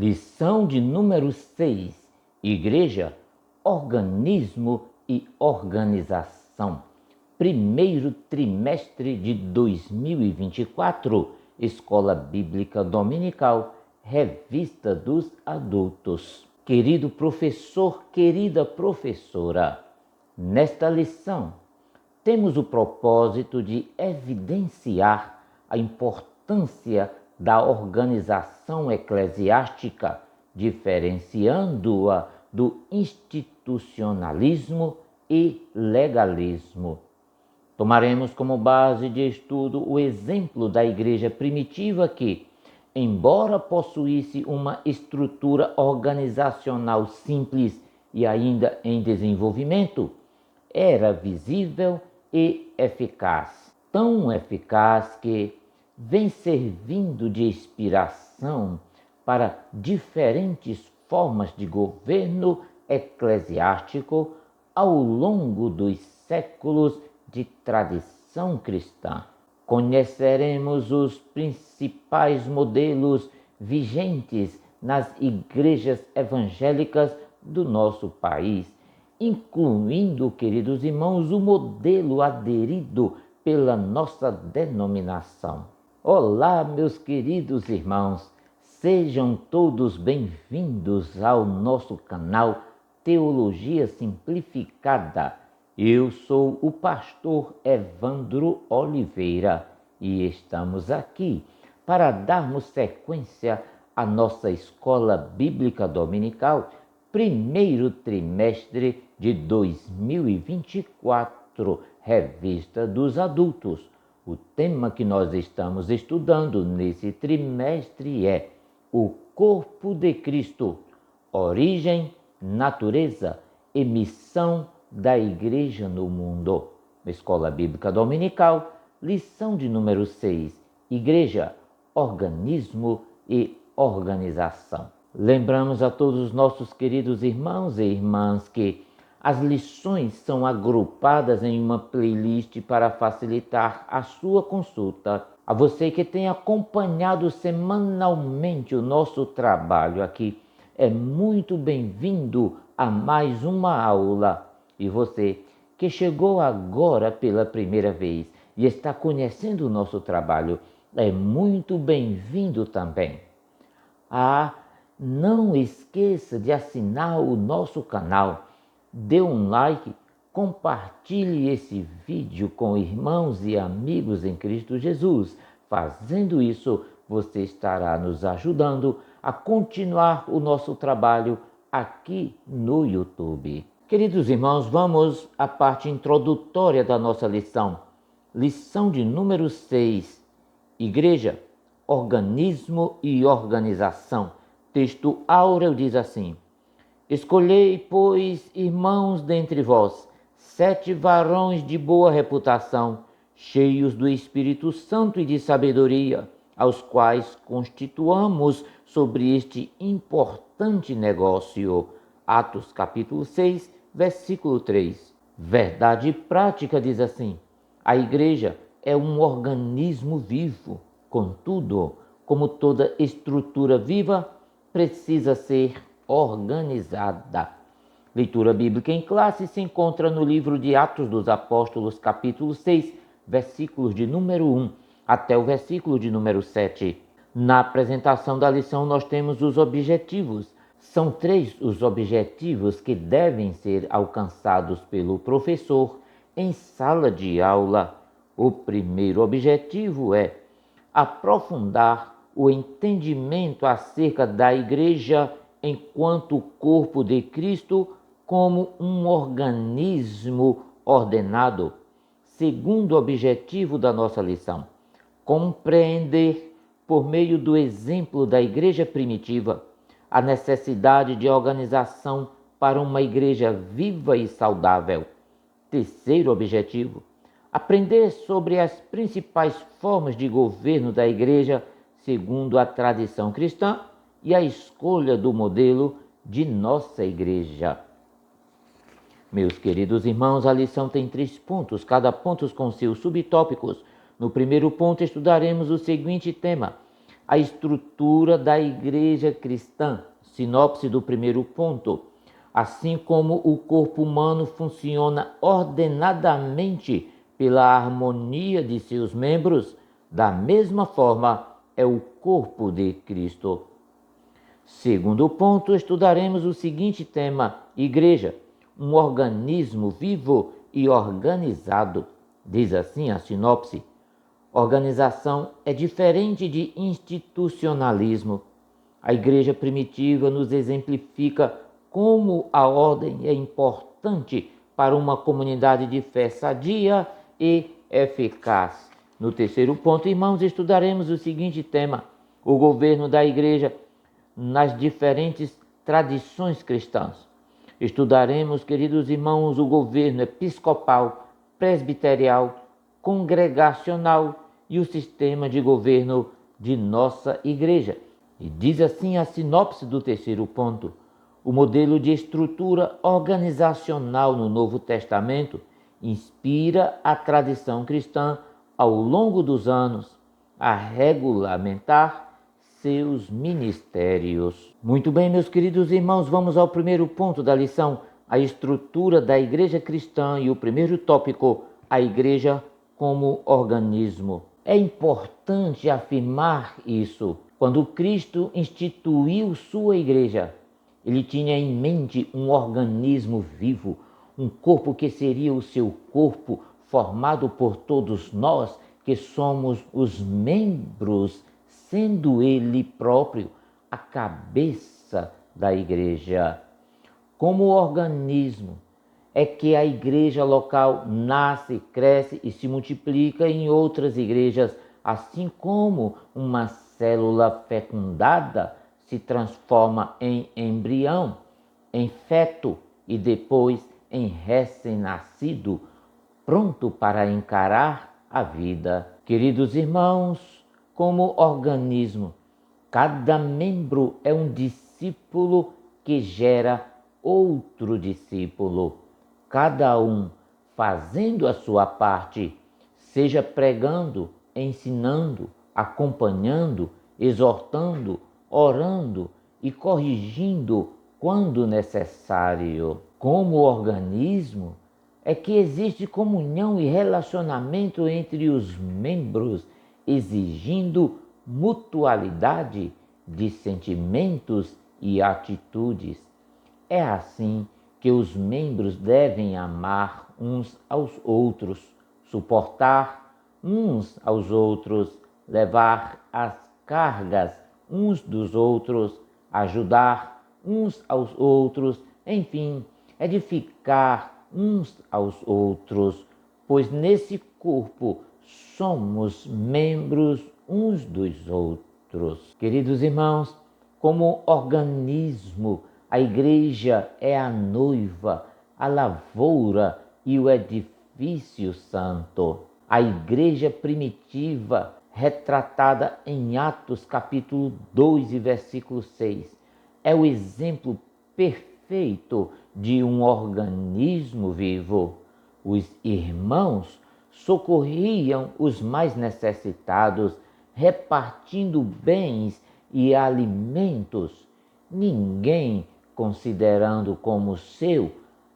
Lição de número 6. Igreja, organismo e organização. Primeiro trimestre de 2024. Escola Bíblica Dominical, Revista dos Adultos. Querido professor, querida professora, nesta lição temos o propósito de evidenciar a importância da organização eclesiástica, diferenciando-a do institucionalismo e legalismo. Tomaremos como base de estudo o exemplo da igreja primitiva que, embora possuísse uma estrutura organizacional simples e ainda em desenvolvimento, era visível e eficaz. Tão eficaz que vem servindo de inspiração para diferentes formas de governo eclesiástico ao longo dos séculos de tradição cristã. Conheceremos os principais modelos vigentes nas igrejas evangélicas do nosso país, incluindo, queridos irmãos, o modelo aderido pela nossa denominação. Olá, meus queridos irmãos, sejam todos bem-vindos ao nosso canal Teologia Simplificada. Eu sou o pastor Evandro Oliveira e estamos aqui para darmos sequência à nossa Escola Bíblica Dominical, primeiro trimestre de 2024, Revista dos Adultos. O tema que nós estamos estudando nesse trimestre é o corpo de Cristo, origem, natureza e missão da Igreja no mundo. Escola Bíblica Dominical, lição de número 6, Igreja, organismo e organização. Lembramos a todos os nossos queridos irmãos e irmãs que as lições são agrupadas em uma playlist para facilitar a sua consulta. A você que tem acompanhado semanalmente o nosso trabalho aqui, é muito bem-vindo a mais uma aula. E você que chegou agora pela primeira vez e está conhecendo o nosso trabalho, é muito bem-vindo também. Não esqueça de assinar o nosso canal. Dê um like, compartilhe esse vídeo com irmãos e amigos em Cristo Jesus. Fazendo isso, você estará nos ajudando a continuar o nosso trabalho aqui no YouTube. Queridos irmãos, vamos à parte introdutória da nossa lição. Lição de número 6. Igreja, organismo e organização. Texto áureo diz assim: Escolhei, pois, irmãos dentre vós, 7 varões de boa reputação, cheios do Espírito Santo e de sabedoria, aos quais constituamos sobre este importante negócio. Atos capítulo 6, versículo 3. Verdade prática diz assim: a igreja é um organismo vivo, contudo, como toda estrutura viva, precisa ser organizada. Leitura bíblica em classe se encontra no livro de Atos dos Apóstolos, capítulo 6, versículos de número 1 até o versículo de número 7. Na apresentação da lição nós temos os objetivos. São 3 os objetivos que devem ser alcançados pelo professor em sala de aula. O primeiro objetivo é aprofundar o entendimento acerca da igreja enquanto corpo de Cristo como um organismo ordenado. Segundo objetivo da nossa lição, compreender, por meio do exemplo da igreja primitiva, a necessidade de organização para uma igreja viva e saudável. Terceiro objetivo, aprender sobre as principais formas de governo da igreja segundo a tradição cristã e a escolha do modelo de nossa igreja. Meus queridos irmãos, a lição tem 3 pontos, cada ponto com seus subtópicos. No primeiro ponto estudaremos o seguinte tema: a estrutura da igreja cristã. Sinopse do primeiro ponto. Assim como o corpo humano funciona ordenadamente pela harmonia de seus membros, da mesma forma é o corpo de Cristo. Segundo ponto, estudaremos o seguinte tema: igreja, um organismo vivo e organizado. Diz assim a sinopse: organização é diferente de institucionalismo. A igreja primitiva nos exemplifica como a ordem é importante para uma comunidade de fé sadia e eficaz. No terceiro ponto, irmãos, estudaremos o seguinte tema: o governo da igreja nas diferentes tradições cristãs. Estudaremos, queridos irmãos, o governo episcopal, presbiterial, congregacional e o sistema de governo de nossa igreja. E diz assim a sinopse do terceiro ponto: o modelo de estrutura organizacional no Novo Testamento inspira a tradição cristã ao longo dos anos a regulamentar seus ministérios. Muito bem, meus queridos irmãos, vamos ao primeiro ponto da lição, a estrutura da igreja cristã, e o primeiro tópico, a igreja como organismo. É importante afirmar isso. Quando Cristo instituiu sua igreja, ele tinha em mente um organismo vivo, um corpo que seria o seu corpo, formado por todos nós, que somos os membros, sendo ele próprio a cabeça da igreja. Como organismo, é que a igreja local nasce, cresce e se multiplica em outras igrejas, assim como uma célula fecundada se transforma em embrião, em feto e depois em recém-nascido, pronto para encarar a vida. Queridos irmãos, como organismo, cada membro é um discípulo que gera outro discípulo, cada um fazendo a sua parte, seja pregando, ensinando, acompanhando, exortando, orando e corrigindo quando necessário. Como organismo, é que existe comunhão e relacionamento entre os membros, exigindo mutualidade de sentimentos e atitudes. É assim que os membros devem amar uns aos outros, suportar uns aos outros, levar as cargas uns dos outros, ajudar uns aos outros, enfim, edificar uns aos outros, pois nesse corpo somos membros uns dos outros. Queridos irmãos, como organismo, a igreja é a noiva, a lavoura e o edifício santo. A igreja primitiva, retratada em Atos capítulo 2 e versículo 6, é o exemplo perfeito de um organismo vivo. Os irmãos socorriam os mais necessitados, repartindo bens e alimentos, ninguém considerando como seu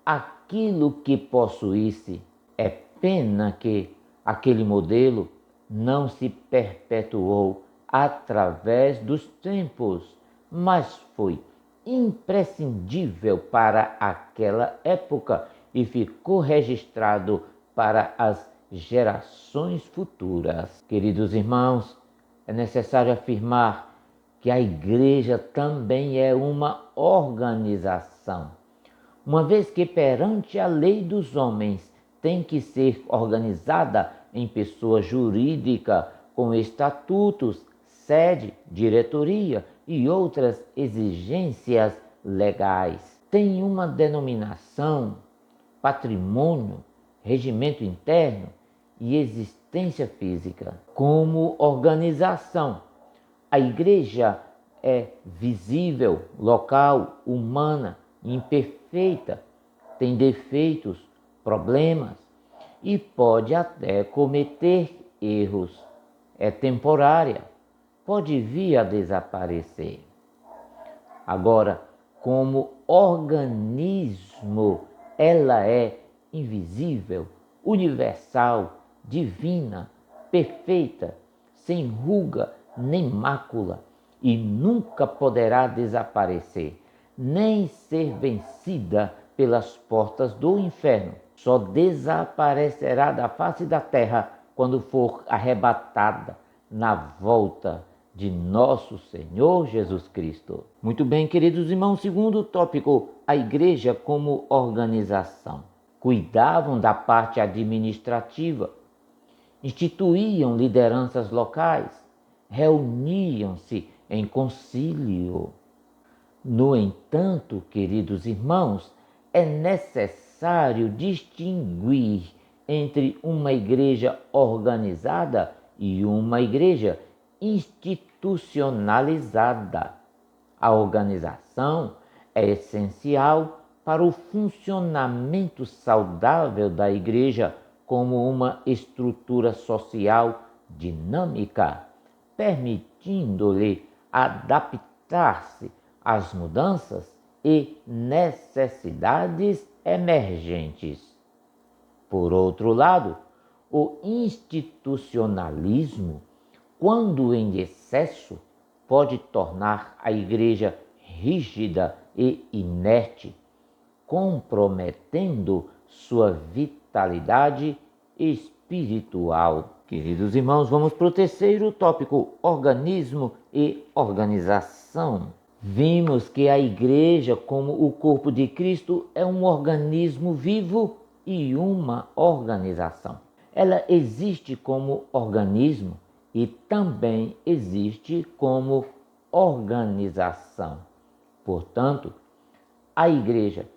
aquilo que possuísse. É pena que aquele modelo não se perpetuou através dos tempos, mas foi imprescindível para aquela época e ficou registrado para as gerações futuras. Queridos irmãos, é necessário afirmar que a igreja também é uma organização, uma vez que perante a lei dos homens tem que ser organizada em pessoa jurídica com estatutos, sede, diretoria e outras exigências legais. Tem uma denominação, patrimônio, regimento interno e existência física. Como organização, a igreja é visível, local, humana, imperfeita, tem defeitos, problemas e pode até cometer erros. É temporária, pode vir a desaparecer. Agora, como organismo, ela é invisível, universal, divina, perfeita, sem ruga nem mácula, e nunca poderá desaparecer, nem ser vencida pelas portas do inferno. Só desaparecerá da face da terra quando for arrebatada na volta de nosso Senhor Jesus Cristo. Muito bem, queridos irmãos, segundo tópico, a igreja como organização. Cuidavam da parte administrativa, instituíam lideranças locais, reuniam-se em concílio. No entanto, queridos irmãos, é necessário distinguir entre uma igreja organizada e uma igreja institucionalizada. A organização é essencial para o funcionamento saudável da igreja como uma estrutura social dinâmica, permitindo-lhe adaptar-se às mudanças e necessidades emergentes. Por outro lado, o institucionalismo, quando em excesso, pode tornar a igreja rígida e inerte, comprometendo sua vitalidade espiritual. Queridos irmãos, vamos para o terceiro tópico, organismo e organização. Vimos que a igreja, como o corpo de Cristo, é um organismo vivo e uma organização. Ela existe como organismo e também existe como organização. Portanto, a igreja,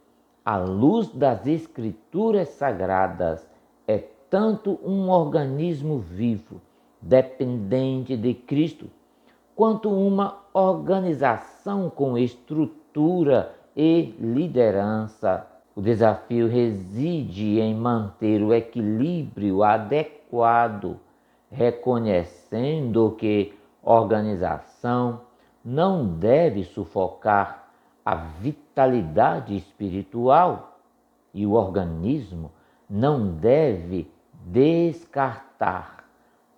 à luz das Escrituras Sagradas, é tanto um organismo vivo, dependente de Cristo, quanto uma organização com estrutura e liderança. O desafio reside em manter o equilíbrio adequado, reconhecendo que organização não deve sufocar a vitalidade espiritual e o organismo não deve descartar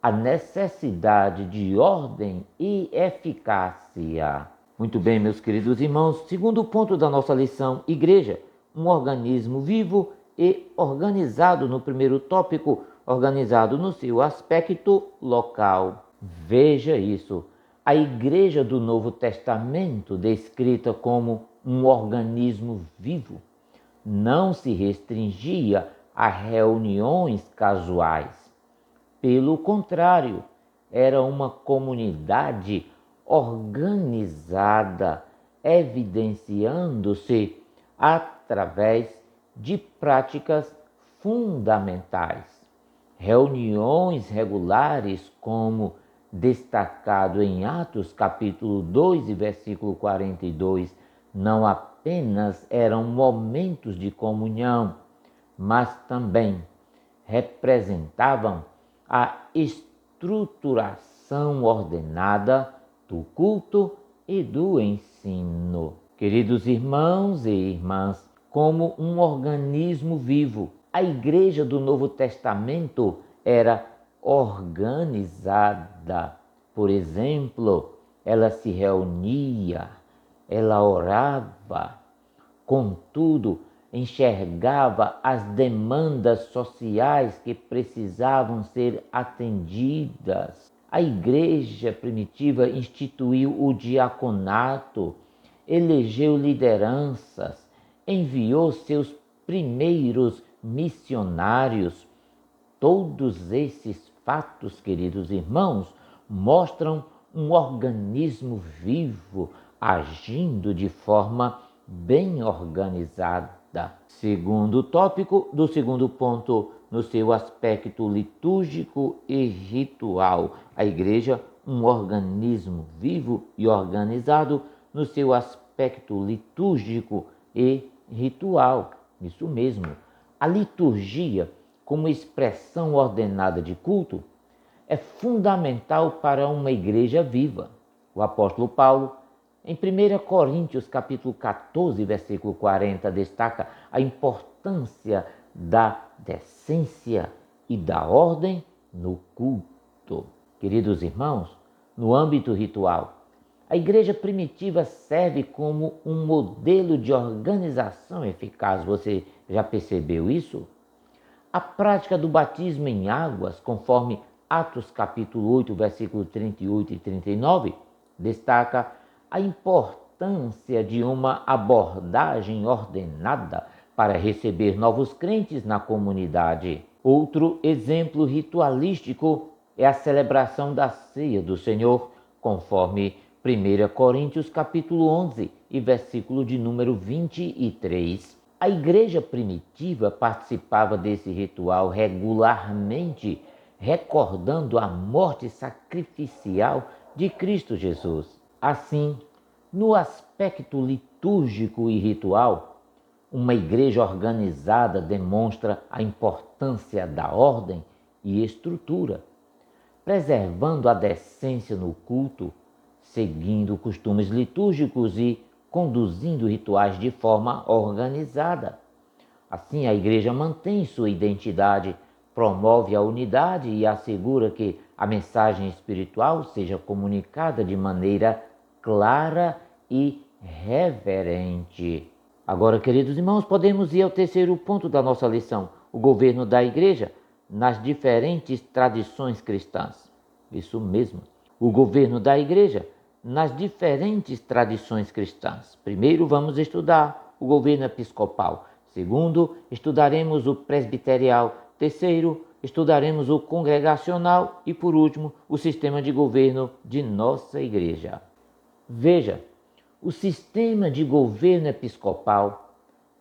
a necessidade de ordem e eficácia. Muito bem, meus queridos irmãos, segundo ponto da nossa lição, igreja, um organismo vivo e organizado. No primeiro tópico, organizado no seu aspecto local. Veja isso, a igreja do Novo Testamento, descrita como um organismo vivo, não se restringia a reuniões casuais. Pelo contrário, era uma comunidade organizada, evidenciando-se através de práticas fundamentais. Reuniões regulares, como destacado em Atos capítulo 2 e versículo 42, não apenas eram momentos de comunhão, mas também representavam a estruturação ordenada do culto e do ensino. Queridos irmãos e irmãs, como um organismo vivo, a igreja do Novo Testamento era organizada. Por exemplo, ela se reunia, ela orava, contudo, enxergava as demandas sociais que precisavam ser atendidas. A igreja primitiva instituiu o diaconato, elegeu lideranças, enviou seus primeiros missionários. Todos esses fatos, queridos irmãos, mostram um organismo vivo agindo de forma bem organizada. Segundo tópico, do segundo ponto, no seu aspecto litúrgico e ritual. A igreja, um organismo vivo e organizado no seu aspecto litúrgico e ritual. Isso mesmo. A liturgia, como expressão ordenada de culto, é fundamental para uma igreja viva. O apóstolo Paulo, em 1 Coríntios capítulo 14, versículo 40, destaca a importância da decência e da ordem no culto. Queridos irmãos, no âmbito ritual, a igreja primitiva serve como um modelo de organização eficaz. Você já percebeu isso? A prática do batismo em águas, conforme Atos capítulo 8, versículo 38 e 39, destaca a importância de uma abordagem ordenada para receber novos crentes na comunidade. Outro exemplo ritualístico é a celebração da ceia do Senhor, conforme 1 Coríntios capítulo 11 e versículo de número 23. A igreja primitiva participava desse ritual regularmente, recordando a morte sacrificial de Cristo Jesus. Assim, no aspecto litúrgico e ritual, uma igreja organizada demonstra a importância da ordem e estrutura, preservando a decência no culto, seguindo costumes litúrgicos e conduzindo rituais de forma organizada. Assim, a igreja mantém sua identidade, promove a unidade e assegura que a mensagem espiritual seja comunicada de maneira clara e reverente. Agora, queridos irmãos, podemos ir ao terceiro ponto da nossa lição: o governo da igreja nas diferentes tradições cristãs. Isso mesmo, o governo da igreja nas diferentes tradições cristãs. Primeiro, vamos estudar o governo episcopal. Segundo, estudaremos o presbiterial. Terceiro, estudaremos o congregacional. E, por último, o sistema de governo de nossa igreja. Veja, o sistema de governo episcopal,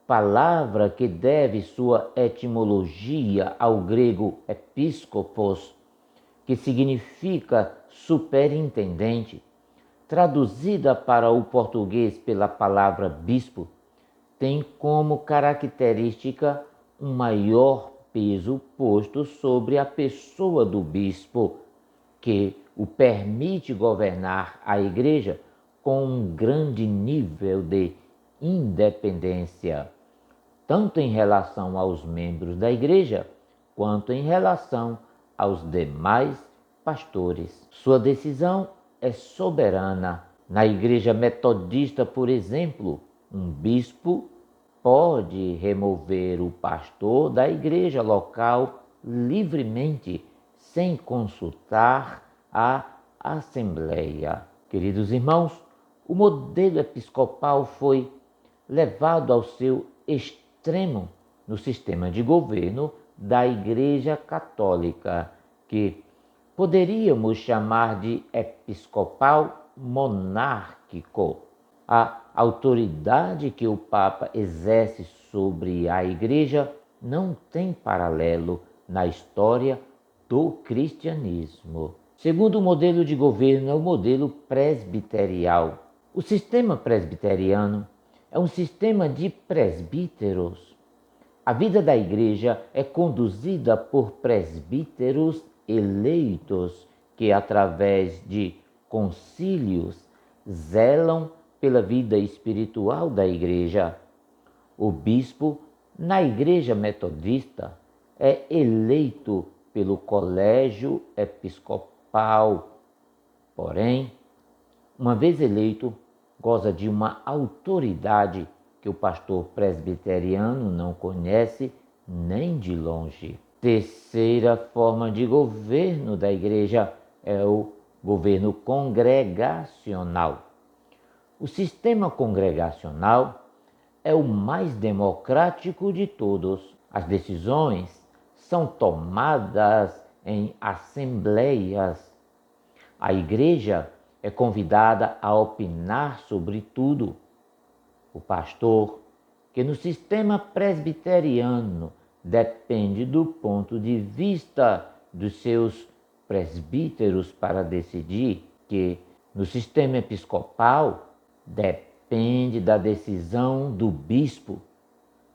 palavra que deve sua etimologia ao grego episkopos, que significa superintendente, traduzida para o português pela palavra bispo, tem como característica um maior peso posto sobre a pessoa do bispo, que o permite governar a igreja com um grande nível de independência, tanto em relação aos membros da igreja, quanto em relação aos demais pastores. Sua decisão é soberana. Na igreja metodista, por exemplo, um bispo pode remover o pastor da igreja local livremente, sem consultar a assembleia. Queridos irmãos, o modelo episcopal foi levado ao seu extremo no sistema de governo da Igreja Católica, que poderíamos chamar de episcopal monárquico. A autoridade que o Papa exerce sobre a Igreja não tem paralelo na história do cristianismo. Segundo modelo de governo é o modelo presbiterial. O sistema presbiteriano é um sistema de presbíteros. A vida da igreja é conduzida por presbíteros eleitos que, através de concílios, zelam pela vida espiritual da igreja. O bispo, na igreja metodista, é eleito pelo colégio episcopal. Porém, uma vez eleito, goza de uma autoridade que o pastor presbiteriano não conhece nem de longe. Terceira forma de governo da igreja é o governo congregacional. O sistema congregacional é o mais democrático de todos. As decisões são tomadas em assembleias. A igreja é convidada a opinar sobre tudo. O pastor, que no sistema presbiteriano depende do ponto de vista dos seus presbíteros para decidir, que no sistema episcopal depende da decisão do bispo.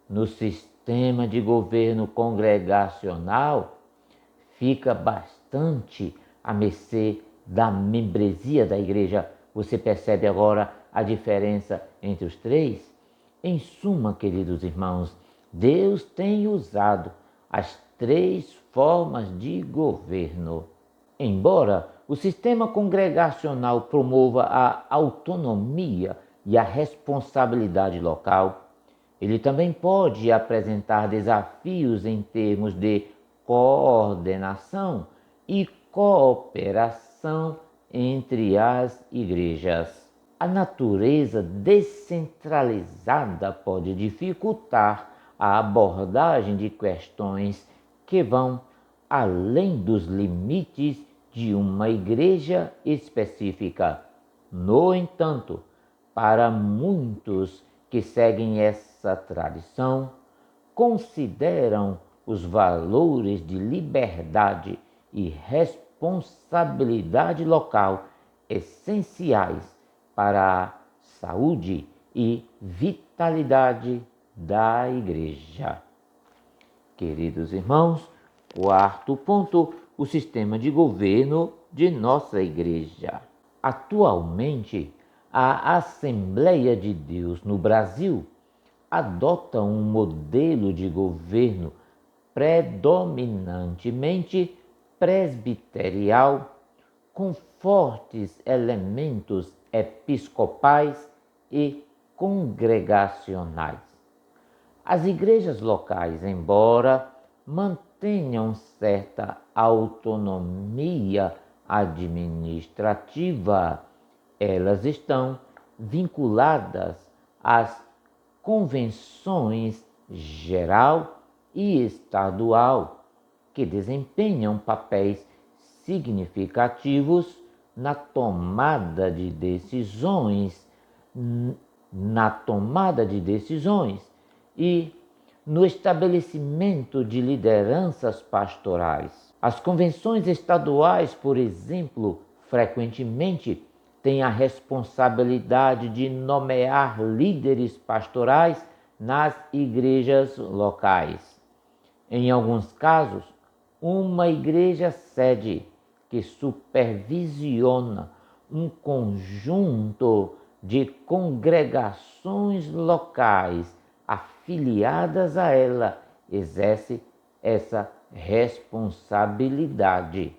No sistema de governo congregacional fica bastante à mercê da membresia da igreja. Você percebe agora a diferença entre os três? Em suma, queridos irmãos, Deus tem usado as três formas de governo. Embora o sistema congregacional promova a autonomia e a responsabilidade local, ele também pode apresentar desafios em termos de coordenação e cooperação entre as igrejas. A natureza descentralizada pode dificultar a abordagem de questões que vão além dos limites de uma igreja específica. No entanto, para muitos que seguem essa tradição, consideram os valores de liberdade e responsabilidade local essenciais para a saúde e vitalidade da igreja. Queridos irmãos, quarto ponto, o sistema de governo de nossa igreja. Atualmente, a Assembleia de Deus no Brasil adota um modelo de governo predominantemente presbiterial, com fortes elementos episcopais e congregacionais. As igrejas locais, embora mantenham certa autonomia administrativa, elas estão vinculadas às convenções geral e estadual, que desempenham papéis significativos na tomada de decisões e no estabelecimento de lideranças pastorais. As convenções estaduais, por exemplo, frequentemente têm a responsabilidade de nomear líderes pastorais nas igrejas locais. Em alguns casos, uma igreja sede que supervisiona um conjunto de congregações locais afiliadas a ela exerce essa responsabilidade.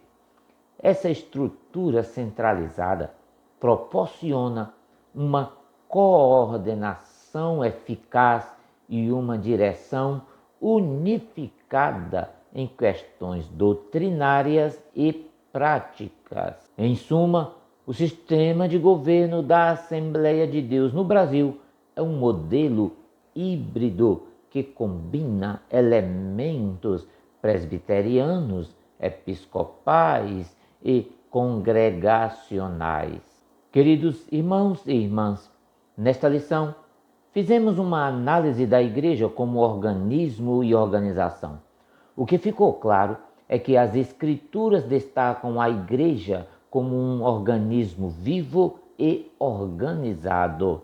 Essa estrutura centralizada proporciona uma coordenação eficaz e uma direção unificada em questões doutrinárias e práticas. Em suma, o sistema de governo da Assembleia de Deus no Brasil é um modelo híbrido que combina elementos presbiterianos, episcopais e congregacionais. Queridos irmãos e irmãs, nesta lição fizemos uma análise da igreja como organismo e organização. O que ficou claro é que as Escrituras destacam a igreja como um organismo vivo e organizado.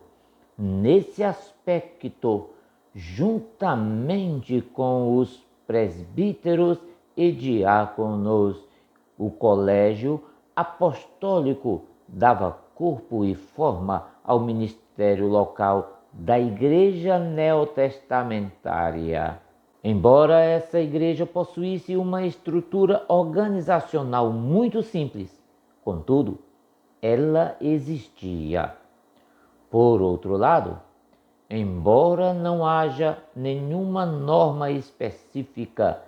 Nesse aspecto, juntamente com os presbíteros e diáconos, o colégio apostólico dava corpo e forma ao ministério local da igreja neotestamentária. Embora essa igreja possuísse uma estrutura organizacional muito simples, contudo, ela existia. Por outro lado, embora não haja nenhuma norma específica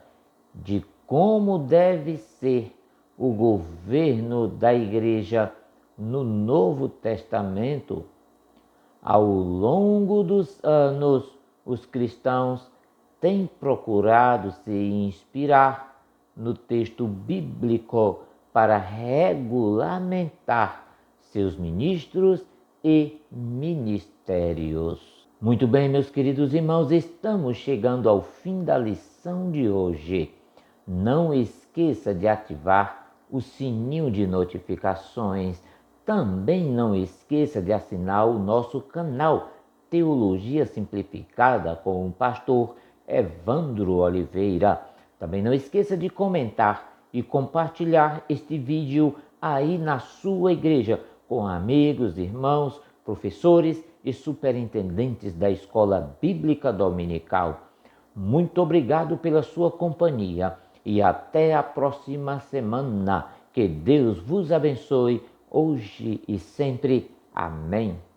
de como deve ser o governo da igreja no Novo Testamento, ao longo dos anos, os cristãos têm procurado se inspirar no texto bíblico para regulamentar seus ministros e ministérios. Muito bem, meus queridos irmãos, estamos chegando ao fim da lição de hoje. Não esqueça de ativar o sininho de notificações. Também não esqueça de assinar o nosso canal Teologia Simplificada com o pastor Evandro Oliveira. Também não esqueça de comentar e compartilhar este vídeo aí na sua igreja com amigos, irmãos, professores e superintendentes da Escola Bíblica Dominical. Muito obrigado pela sua companhia e até a próxima semana. Que Deus vos abençoe hoje e sempre. Amém.